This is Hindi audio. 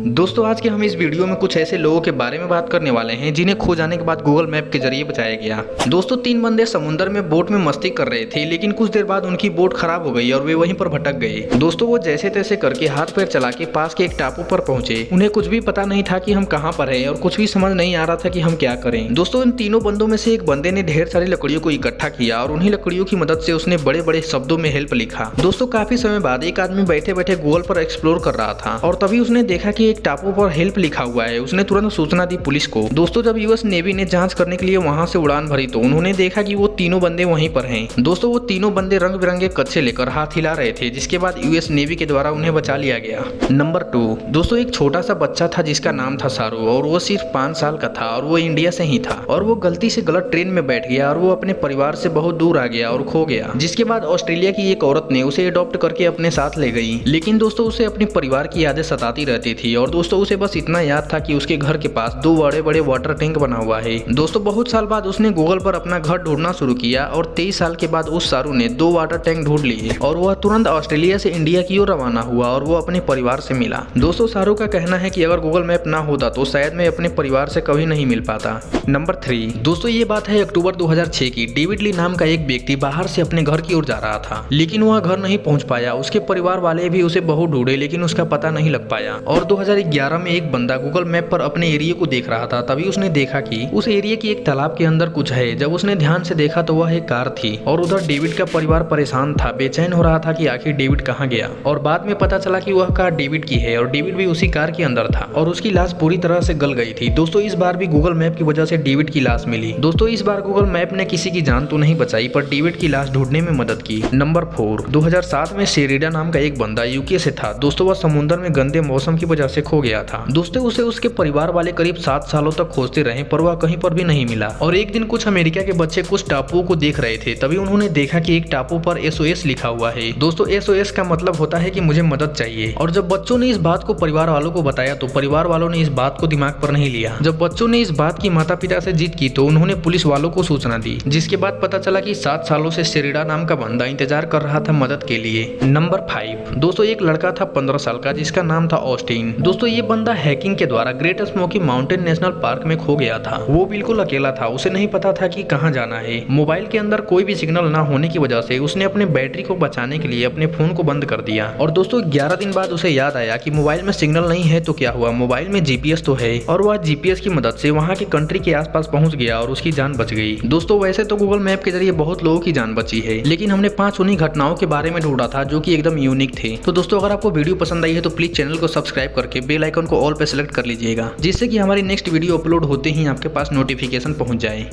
दोस्तों आज के हम इस वीडियो में कुछ ऐसे लोगों के बारे में बात करने वाले हैं जिन्हें खो जाने के बाद गूगल मैप के जरिए बचाया गया। दोस्तों 3 बंदे समुद्र में बोट में मस्ती कर रहे थे, लेकिन कुछ देर बाद उनकी बोट खराब हो गई और वे वहीं पर भटक गए। दोस्तों वो जैसे तैसे करके हाथ पैर चला के पास के एक टापू पर पहुंचे। उन्हें कुछ भी पता नहीं था कि हम कहाँ पर है और कुछ भी समझ नहीं आ रहा था कि हम क्या करें। दोस्तों इन तीनों बंदों में से एक बंदे ने ढेर सारी लकड़ियों को इकट्ठा किया और उन्हीं लकड़ियों की मदद से उसने बड़े बड़े शब्दों में हेल्प लिखा। दोस्तों काफी समय बाद एक आदमी बैठे बैठे गूगल पर एक्सप्लोर कर रहा था और तभी उसने देखा कि एक टापू पर हेल्प लिखा हुआ है। उसने तुरंत सूचना दी पुलिस को। दोस्तों जब यूएस नेवी ने जांच करने के लिए वहां से उड़ान भरी तो उन्होंने देखा कि वो तीनों बंदे वहीं पर हैं। दोस्तों वो तीनों बंदे रंग बिरंगे कच्चे लेकर हाथ हिला रहे थे, जिसके बाद यूएस नेवी के द्वारा उन्हें बचा लिया गया। नंबर 2 दोस्तों एक छोटा सा बच्चा था जिसका नाम था सारू और वो सिर्फ 5 साल का था और वो इंडिया से ही था और वो गलती से गलत ट्रेन में बैठ गया और वो अपने परिवार से बहुत दूर आ गया और खो गया। जिसके बाद ऑस्ट्रेलिया की एक औरत ने उसे अडॉप्ट करके अपने साथ ले गई, लेकिन दोस्तों उसे अपने परिवार की यादें सताती रहती थी और दोस्तों उसे बस इतना याद था कि उसके घर के पास 2 बड़े बड़े वाटर टैंक बना हुआ है। दोस्तों बहुत साल बाद उसने गूगल पर अपना घर ढूंढना शुरू किया और 23 साल के बाद उस सारू ने 2 वाटर टैंक ढूंढ लिए और वह तुरंत ऑस्ट्रेलिया से इंडिया की ओर रवाना हुआ और वो अपने परिवार से मिला। दोस्तों सारू का कहना है कि अगर गूगल मैप ना होता तो शायद मैं अपने परिवार से कभी नहीं मिल पाता। नंबर 3 दोस्तों ये बात है अक्टूबर 2006 की। डेविड ली नाम का एक व्यक्ति बाहर से अपने घर की ओर जा रहा था, लेकिन वह घर नहीं पहुंच पाया। उसके परिवार वाले भी उसे बहुत ढूंढे लेकिन उसका पता नहीं लग पाया। और 2011 में एक बंदा गूगल मैप पर अपने एरिया को देख रहा था, तभी उसने देखा कि उस एरिया की एक तालाब के अंदर कुछ है। जब उसने ध्यान से देखा तो वह एक कार थी और उधर डेविड का परिवार परेशान था, बेचैन हो रहा था कि आखिर डेविड कहाँ गया। और बाद में पता चला कि वह कार डेविड की है और डेविड भी उसी कार के अंदर था और उसकी लाश पूरी तरह से गल गई थी। दोस्तों इस बार भी गूगल मैप की वजह से डेविड की लाश मिली। दोस्तों इस बार गूगल मैप ने किसी की जान तो नहीं बचाई पर डेविड की लाश ढूंढने में मदद की। नंबर 4 2007 में शेरिडा नाम का एक बंदा यूके से था। दोस्तों वह समुद्र में गंदे मौसम की वजह से खो गया था। दोस्तों उसे उसके परिवार वाले करीब 7 सालों तक खोजते रहे पर वह कहीं पर भी नहीं मिला। और एक दिन कुछ अमेरिका के बच्चे कुछ टापुओं को देख रहे थे, तभी उन्होंने देखा कि एक टापू पर SOS लिखा हुआ है। दोस्तों SOS का मतलब होता है कि मुझे मदद चाहिए। और जब बच्चों ने इस बात को परिवार वालों को बताया तो परिवार वालों ने इस बात को दिमाग पर नहीं लिया। जब बच्चों ने इस बात की माता पिता से जिद की तो उन्होंने पुलिस वालों को सूचना दी, जिसके बाद पता चला कि 7 सालों से शेरिडा नाम का बंदा इंतजार कर रहा था मदद के लिए। नंबर 5 दोस्तों एक लड़का था 15 साल का जिसका नाम था ऑस्टिन। दोस्तों ये बंदा हैकिंग के द्वारा great smoky mountain national park में खो गया था। वो बिल्कुल अकेला था, उसे नहीं पता था कि कहाँ जाना है। मोबाइल के अंदर कोई भी सिग्नल ना होने की वजह से उसने अपने बैटरी को बचाने के लिए अपने फोन को बंद कर दिया। और दोस्तों 11 दिन बाद उसे याद आया कि मोबाइल में सिग्नल नहीं है तो क्या हुआ, मोबाइल में GPS तो है। और वह GPS की मदद से वहाँ के कंट्री के आसपास पहुँच गया और उसकी जान बच गई। दोस्तों वैसे तो गूगल मैप के जरिए बहुत लोगों की जान बची है, लेकिन हमने 5 उन्हीं घटनाओं के बारे में ढूंढा था जो कि एकदम यूनिक थे। तो दोस्तों अगर आपको वीडियो पसंद आई है तो प्लीज चैनल को सब्सक्राइब करके बेल आइकन को ऑल पे सेलेक्ट कर लीजिएगा, जिससे कि हमारी नेक्स्ट वीडियो अपलोड होते ही आपके पास नोटिफिकेशन पहुंच जाए।